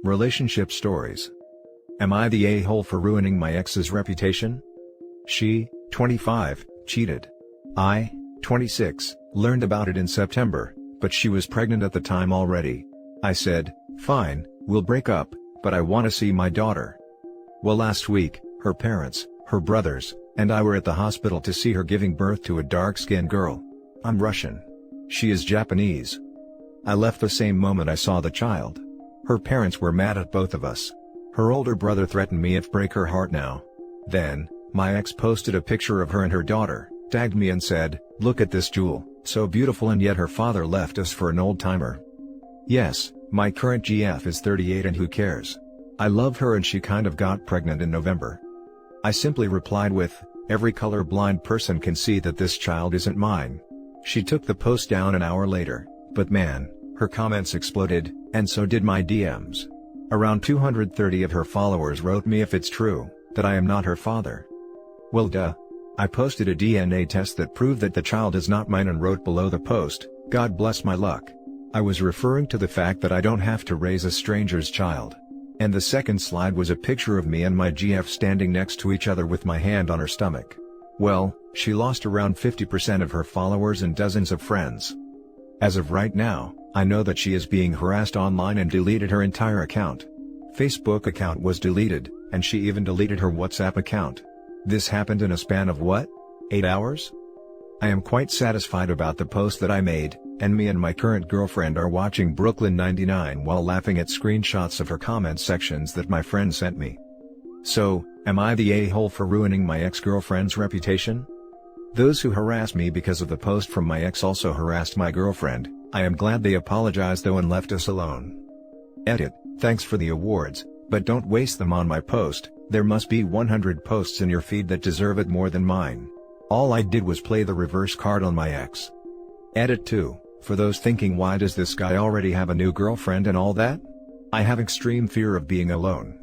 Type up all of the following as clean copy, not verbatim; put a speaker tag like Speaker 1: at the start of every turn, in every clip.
Speaker 1: Relationship stories. Am I the a-hole for ruining my ex's reputation? She, 25, cheated. I, 26, learned about it in September, but she was pregnant at the time already. I said, fine, we'll break up, but I want to see my daughter. Well, last week, her parents, her brothers, and I were at the hospital to see her giving birth to a dark-skinned girl. I'm Russian. She is Japanese. I left the same moment I saw the child. Her parents were mad at both of us. Her older brother threatened me if break her heart now. Then, my ex posted a picture of her and her daughter, tagged me and said, look at this jewel, so beautiful, and yet her father left us for an old-timer. Yes, my current GF is 38 and who cares? I love her and she kind of got pregnant in November. I simply replied with, every color-blind person can see that this child isn't mine. She took the post down an hour later, but man, her comments exploded, and so did my DMs. Around 230 of her followers wrote me if it's true, that I am not her father. Well duh. I posted a DNA test that proved that the child is not mine and wrote below the post, God bless my luck. I was referring to the fact that I don't have to raise a stranger's child. And the second slide was a picture of me and my GF standing next to each other with my hand on her stomach. Well, she lost around 50% of her followers and dozens of friends. As of right now, I know that she is being harassed online and deleted her entire account. Facebook account was deleted, and she even deleted her WhatsApp account. This happened in a span of what? 8 hours? I am quite satisfied about the post that I made, and me and my current girlfriend are watching Brooklyn 99 while laughing at screenshots of her comment sections that my friend sent me. So, am I the a-hole for ruining my ex-girlfriend's reputation? Those who harass me because of the post from my ex also harassed my girlfriend. I am glad they apologized though and left us alone. Edit, thanks for the awards, but don't waste them on my post. There must be 100 posts in your feed that deserve it more than mine. All I did was play the reverse card on my ex. Edit 2, for those thinking why does this guy already have a new girlfriend and all that? I have extreme fear of being alone.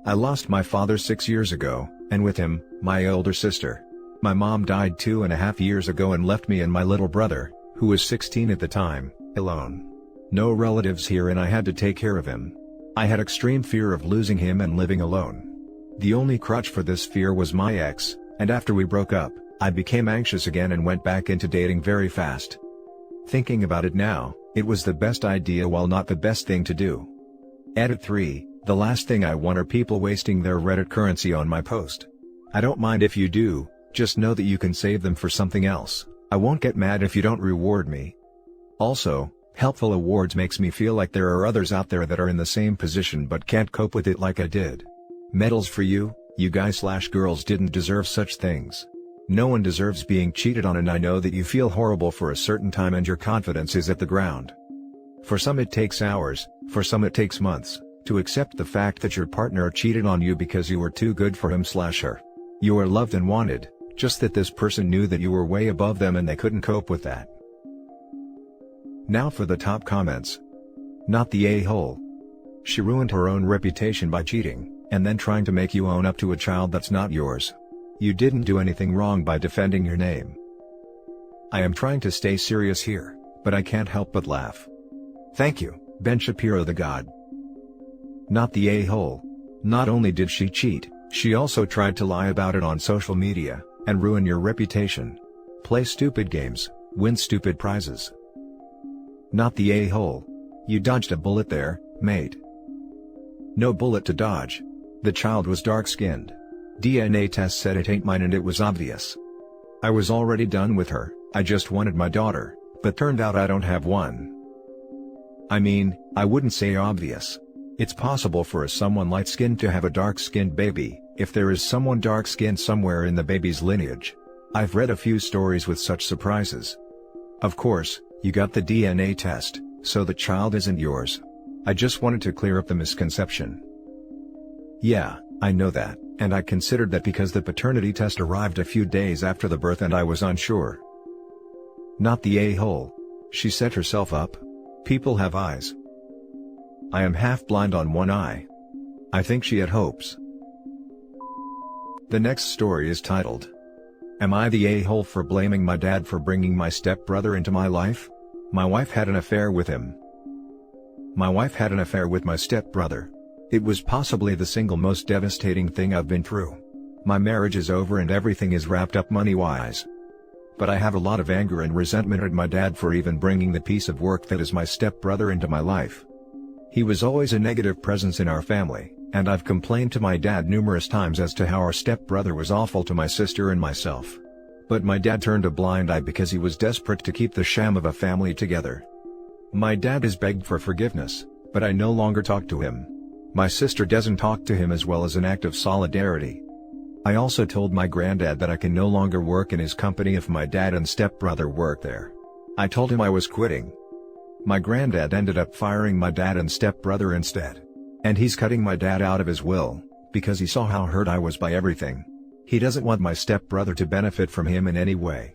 Speaker 1: I lost my father 6 years ago, and with him, my older sister. My mom died 2.5 years ago and left me and my little brother, who was 16 at the time, alone. No relatives here and I had to take care of him. I had extreme fear of losing him and living alone. The only crutch for this fear was my ex, and after we broke up, I became anxious again and went back into dating very fast. Thinking about it now, it was the best idea while not the best thing to do. Edit 3, the last thing I want are people wasting their Reddit currency on my post. I don't mind if you do, just know that you can save them for something else. I won't get mad if you don't reward me. Also, helpful awards makes me feel like there are others out there that are in the same position but can't cope with it like I did. Medals for you, you guys/girls didn't deserve such things. No one deserves being cheated on, and I know that you feel horrible for a certain time and your confidence is at the ground. For some it takes hours, for some it takes months, to accept the fact that your partner cheated on you because you were too good for him/her. You are loved and wanted, just that this person knew that you were way above them and they couldn't cope with that. Now for the top comments. Not the a-hole. She ruined her own reputation by cheating, and then trying to make you own up to a child that's not yours. You didn't do anything wrong by defending your name. I am trying to stay serious here, but I can't help but laugh. Thank you, Ben Shapiro the God. Not the a-hole. Not only did she cheat, she also tried to lie about it on social media, and ruin your reputation. Play stupid games, win stupid prizes. Not the a-hole. You dodged a bullet there, mate. No bullet to dodge. The child was dark-skinned. DNA test said it ain't mine and it was obvious. I was already done with her, I just wanted my daughter, but turned out I don't have one. I mean, I wouldn't say obvious. It's possible for someone light-skinned to have a dark-skinned baby, if there is someone dark-skinned somewhere in the baby's lineage. I've read a few stories with such surprises. Of course, you got the DNA test, so the child isn't yours. I just wanted to clear up the misconception. Yeah, I know that, and I considered that because the paternity test arrived a few days after the birth and I was unsure. Not the a-hole. She set herself up. People have eyes. I am half blind on one eye. I think she had hopes. The next story is titled, Am I the a-hole for blaming my dad for bringing my stepbrother into my life? My wife had an affair with him. My wife had an affair with my stepbrother. It was possibly the single most devastating thing I've been through. My marriage is over and everything is wrapped up money-wise. But I have a lot of anger and resentment at my dad for even bringing the piece of work that is my stepbrother into my life. He was always a negative presence in our family, and I've complained to my dad numerous times as to how our stepbrother was awful to my sister and myself. But my dad turned a blind eye because he was desperate to keep the sham of a family together. My dad has begged for forgiveness, but I no longer talk to him. My sister doesn't talk to him as well as an act of solidarity. I also told my granddad that I can no longer work in his company if my dad and stepbrother work there. I told him I was quitting. My granddad ended up firing my dad and stepbrother instead. And he's cutting my dad out of his will, because he saw how hurt I was by everything. He doesn't want my stepbrother to benefit from him in any way.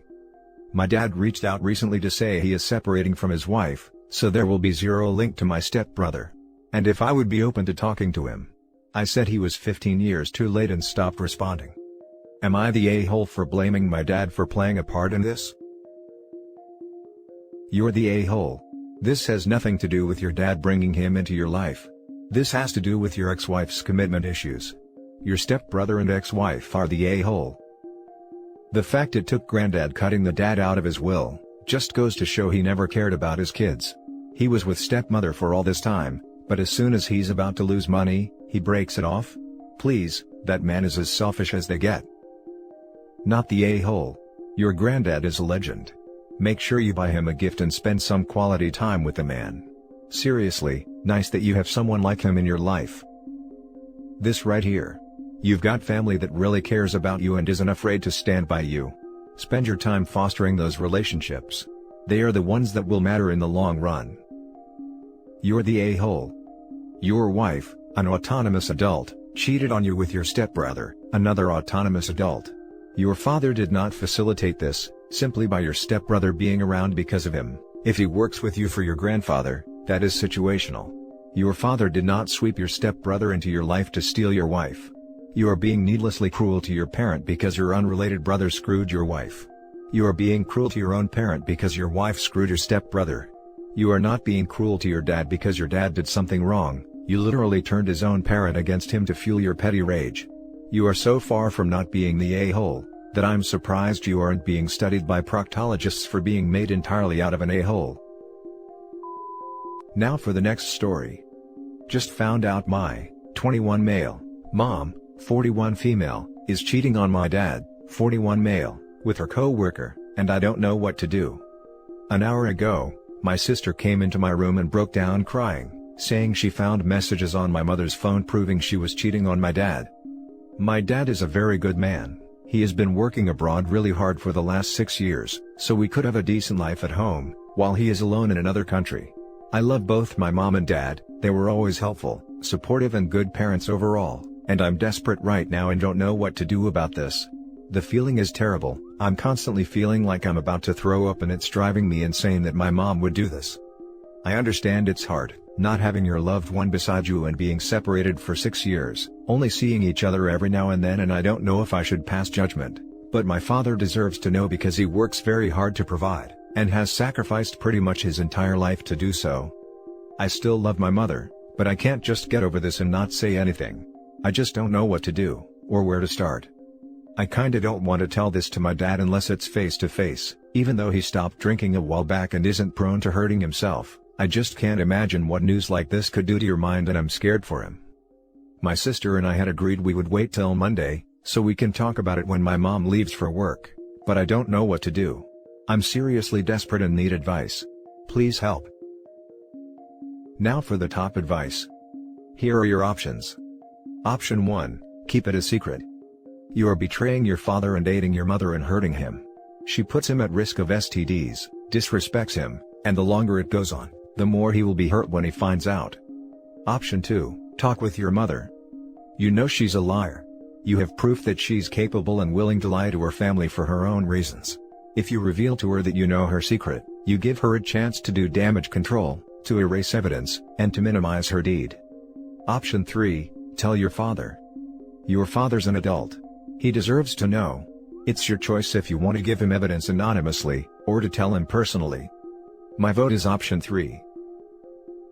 Speaker 1: My dad reached out recently to say he is separating from his wife, so there will be zero link to my stepbrother. And if I would be open to talking to him. I said he was 15 years too late and stopped responding. Am I the a-hole for blaming my dad for playing a part in this? You're the a-hole. This has nothing to do with your dad bringing him into your life. This has to do with your ex-wife's commitment issues. Your stepbrother and ex-wife are the a-hole. The fact it took Granddad cutting the dad out of his will, just goes to show he never cared about his kids. He was with stepmother for all this time, but as soon as he's about to lose money, he breaks it off? Please, that man is as selfish as they get. Not the a-hole. Your granddad is a legend. Make sure you buy him a gift and spend some quality time with the man. Seriously, nice that you have someone like him in your life. This right here. You've got family that really cares about you and isn't afraid to stand by you. Spend your time fostering those relationships. They are the ones that will matter in the long run. You're the a-hole. Your wife, an autonomous adult, cheated on you with your stepbrother, another autonomous adult. Your father did not facilitate this, simply by your stepbrother being around because of him. If he works with you for your grandfather, that is situational. Your father did not sweep your stepbrother into your life to steal your wife. You are being needlessly cruel to your parent because your unrelated brother screwed your wife. You are being cruel to your own parent because your wife screwed your stepbrother. You are not being cruel to your dad because your dad did something wrong. You literally turned his own parent against him to fuel your petty rage. You are so far from not being the a-hole, that I'm surprised you aren't being studied by proctologists for being made entirely out of an a-hole. Now for the next story. Just found out my 21 male mom, 41 female, is cheating on my dad, 41 male, with her co-worker, and I don't know what to do. An hour ago, my sister came into my room and broke down crying, saying she found messages on my mother's phone proving she was cheating on my dad. My dad is a very good man. He has been working abroad really hard for the last 6 years, so we could have a decent life at home, while he is alone in another country. I love both my mom and dad. They were always helpful, supportive and good parents overall, and I'm desperate right now and don't know what to do about this. The feeling is terrible. I'm constantly feeling like I'm about to throw up and it's driving me insane that my mom would do this. I understand it's hard, not having your loved one beside you and being separated for 6 years, only seeing each other every now and then, and I don't know if I should pass judgment, but my father deserves to know because he works very hard to provide, and has sacrificed pretty much his entire life to do so. I still love my mother, but I can't just get over this and not say anything. I just don't know what to do, or where to start. I kinda don't want to tell this to my dad unless it's face to face, even though he stopped drinking a while back and isn't prone to hurting himself. I just can't imagine what news like this could do to your mind and I'm scared for him. My sister and I had agreed we would wait till Monday, so we can talk about it when my mom leaves for work, but I don't know what to do. I'm seriously desperate and need advice. Please help. Now for the top advice. Here are your options. Option 1, keep it a secret. You are betraying your father and aiding your mother in hurting him. She puts him at risk of STDs, disrespects him, and the longer it goes on, the more he will be hurt when he finds out. Option 2, talk with your mother. You know she's a liar. You have proof that she's capable and willing to lie to her family for her own reasons. If you reveal to her that you know her secret, you give her a chance to do damage control, to erase evidence, and to minimize her deed. Option 3, tell your father. Your father's an adult. He deserves to know. It's your choice if you want to give him evidence anonymously, or to tell him personally. My vote is option 3.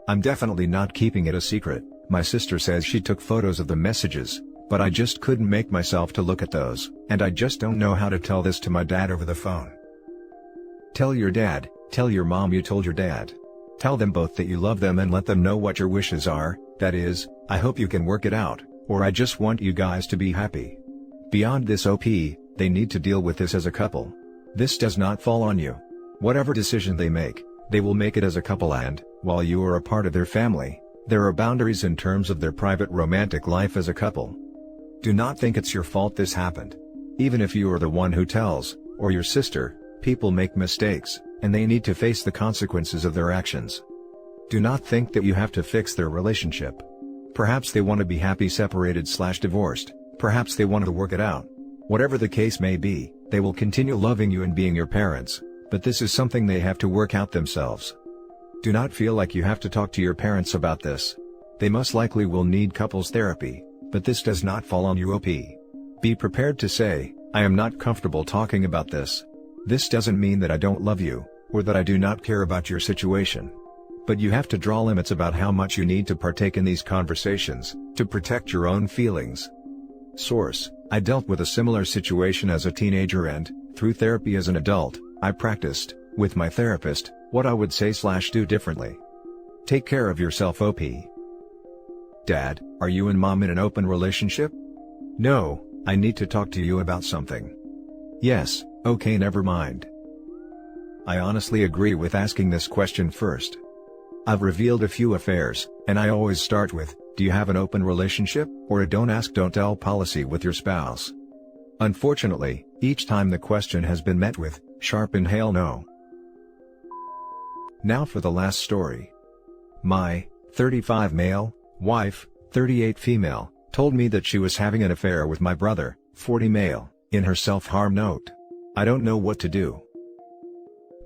Speaker 1: I'm definitely not keeping it a secret, My sister says she took photos of the messages, but I just couldn't make myself to look at those, and I just don't know how to tell this to my dad over the phone. Tell your dad, tell your mom you told your dad. Tell them both that you love them and let them know what your wishes are, that is, I hope you can work it out, or I just want you guys to be happy. Beyond this OP, they need to deal with this as a couple. This does not fall on you. Whatever decision they make, they will make it as a couple and, while you are a part of their family, there are boundaries in terms of their private romantic life as a couple. Do not think it's your fault this happened. Even if you are the one who tells, or your sister, people make mistakes, and they need to face the consequences of their actions. Do not think that you have to fix their relationship. Perhaps they want to be happy separated/divorced, perhaps they want to work it out. Whatever the case may be, they will continue loving you and being your parents, but this is something they have to work out themselves. Do not feel like you have to talk to your parents about this. They most likely will need couples therapy, but this does not fall on you OP. Be prepared to say, I am not comfortable talking about this. This doesn't mean that I don't love you, or that I do not care about your situation. But you have to draw limits about how much you need to partake in these conversations, to protect your own feelings. Source: I dealt with a similar situation as a teenager and, through therapy as an adult, I practiced, with my therapist, what I would say/do differently. Take care of yourself OP. Dad, are you and Mom in an open relationship? No, I need to talk to you about something. Yes, okay, never mind. I honestly agree with asking this question first. I've revealed a few affairs, and I always start with, do you have an open relationship, or a don't ask don't tell policy with your spouse? Unfortunately, each time the question has been met with, sharp and hell no. Now for the last story. My 35 male wife, 38 female, told me that she was having an affair with my brother, 40 male, in her self-harm note. I don't know what to do.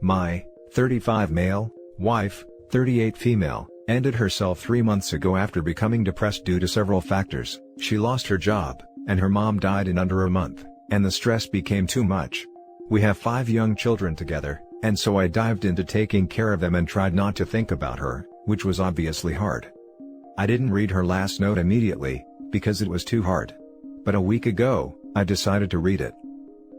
Speaker 1: My 35 male wife, 38 female, ended herself 3 months ago after becoming depressed due to several factors. She lost her job, and her mom died in under a month, and the stress became too much. We have 5 young children together, and so I dived into taking care of them and tried not to think about her, which was obviously hard. I didn't read her last note immediately, because it was too hard. But a week ago, I decided to read it.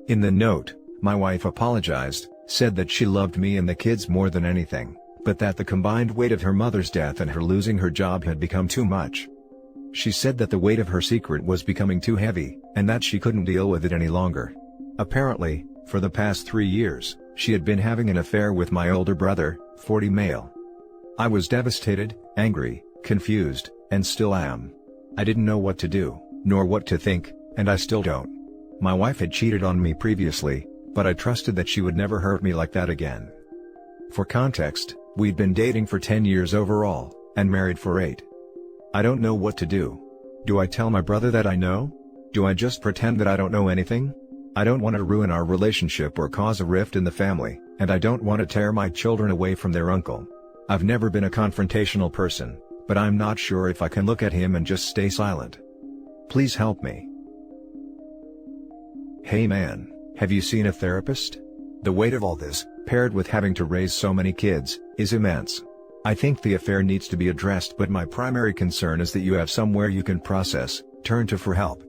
Speaker 1: In the note, my wife apologized, said that she loved me and the kids more than anything, but that the combined weight of her mother's death and her losing her job had become too much. She said that the weight of her secret was becoming too heavy, and that she couldn't deal with it any longer. Apparently, for the past 3 years, she had been having an affair with my older brother, 40 male. I was devastated, angry, confused, and still am. I didn't know what to do, nor what to think, and I still don't. My wife had cheated on me previously, but I trusted that she would never hurt me like that again. For context, we'd been dating for 10 years overall, and married for 8. I don't know what to do. Do I tell my brother that I know? Do I just pretend that I don't know anything? I don't want to ruin our relationship or cause a rift in the family, and I don't want to tear my children away from their uncle. I've never been a confrontational person, but I'm not sure if I can look at him and just stay silent. Please help me. Hey man, have you seen a therapist? The weight of all this, paired with having to raise so many kids, is immense. I think the affair needs to be addressed, but my primary concern is that you have somewhere you can process, turn to for help.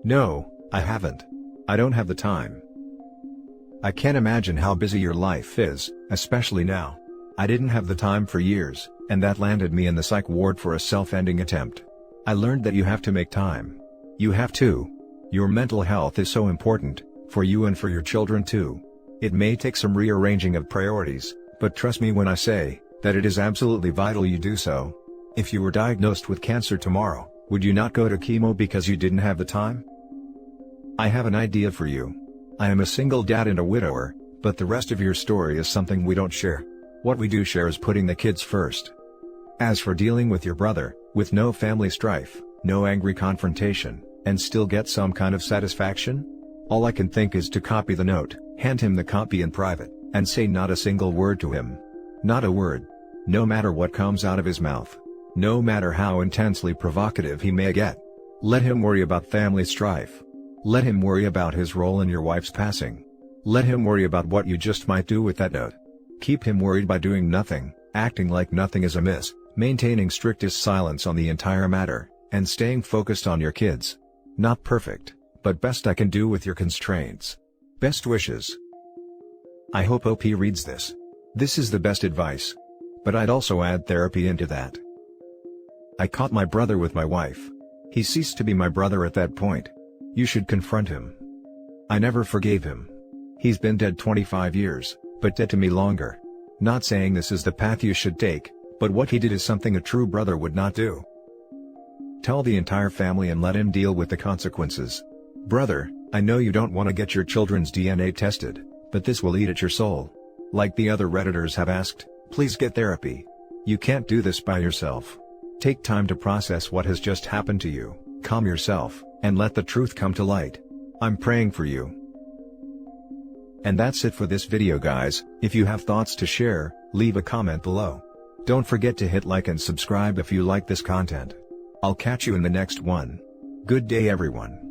Speaker 1: No, I haven't. I don't have the time. I can't imagine how busy your life is, especially now. I didn't have the time for years, and that landed me in the psych ward for a self-ending attempt. I learned that you have to make time. You have to. Your mental health is so important, for you and for your children too. It may take some rearranging of priorities, but trust me when I say, that it is absolutely vital you do so. If you were diagnosed with cancer tomorrow, would you not go to chemo because you didn't have the time? I have an idea for you. I am a single dad and a widower, but the rest of your story is something we don't share. What we do share is putting the kids first. As for dealing with your brother, with no family strife, no angry confrontation, and still get some kind of satisfaction? All I can think is to copy the note, hand him the copy in private, and say not a single word to him. Not a word. No matter what comes out of his mouth. No matter how intensely provocative he may get. Let him worry about family strife. Let him worry about his role in your wife's passing. Let him worry about what you just might do with that note. Keep him worried by doing nothing, acting like nothing is amiss, maintaining strictest silence on the entire matter, and staying focused on your kids. Not perfect, but best I can do with your constraints. Best wishes. I hope OP reads this. This is the best advice. But I'd also add therapy into that. I caught my brother with my wife. He ceased to be my brother at that point. You should confront him. I never forgave him. He's been dead 25 years, but dead to me longer. Not saying this is the path you should take, but what he did is something a true brother would not do. Tell the entire family and let him deal with the consequences. Brother, I know you don't want to get your children's DNA tested, but this will eat at your soul. Like the other Redditors have asked, please get therapy. You can't do this by yourself. Take time to process what has just happened to you, calm yourself, and let the truth come to light. I'm praying for you. And that's it for this video, guys. If you have thoughts to share, leave a comment below. Don't forget to hit like and subscribe if you like this content. I'll catch you in the next one. Good day, everyone.